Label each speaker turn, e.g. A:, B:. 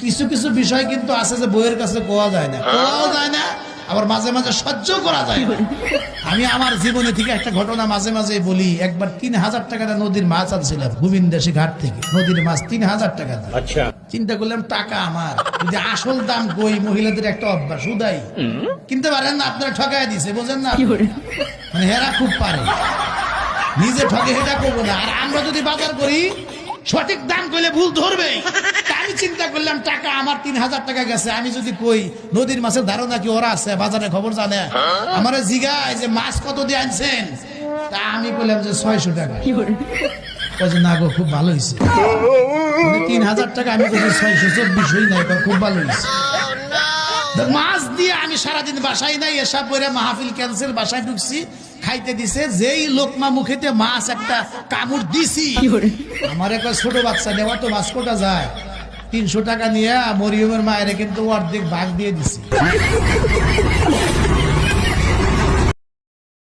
A: কিছু কিছু বিষয় কিন্তু আছে যে বইয়ের কাছে কোয়া যায় না, কোয়াও যায় না, আবার মাঝে মাঝে সহ্য করা যায় না। আমি আমার জীবনে থেকে একটা ঘটনা মাঝে মাঝে বলি। একবার ৩,০০০ টাকা নদীর মাছ আনছিলাম গোবিন্দাসী ঘাট থেকে। নদীর মাছ ৩,০০০ টাকা। আচ্ছা, চিন্তা করলাম টাকা আমার, যদি আসল দাম কই, মহিলাদের একটা অভ্যাস উদাই কিনতে পারেন না, আপনারা ঠকায় দিছে, বোঝেন না? মানে হেরা খুব পারে, নিজে ঠকে হেটা করবো না। আর আমরা যদি বাজার করি সঠিক দাম কইলে ভুল ধরবে। আমি চিন্তা করলাম টাকা আমার ৩,০০০ টাকা গেছে, আমি যদি কই নদীর মাছের ধারণা কি ওরা আছে, বাজারে খবর জানে, আমার জিগায় যে মাছ কত দিয়ে আনছেন, তা আমি বললাম যে ৬০০ টাকা। না গো, খুব ভালো হয়েছে। ৩,০০০ টাকা আমি বলছি ৬২৪ হই নাই, খুব ভালো হয়েছে। মাছ দিয়ে আমি সারাদিন বাসায় নাই, এসব করে মাহফিল ক্যান্সেল, বাসায় ঢুকছি, খাইতে দিছে। যেই লোকমা মুখেতে মাছ একটা কামড় দিছি, আমার একটা ছোট বাচ্চা নেওয়া তো মাছ কোটা যায়, ৩০০ টাকা নিয়ে মরিয়মের মায়ের কিন্তু অর্ধেক ভাগ দিয়ে দিছি।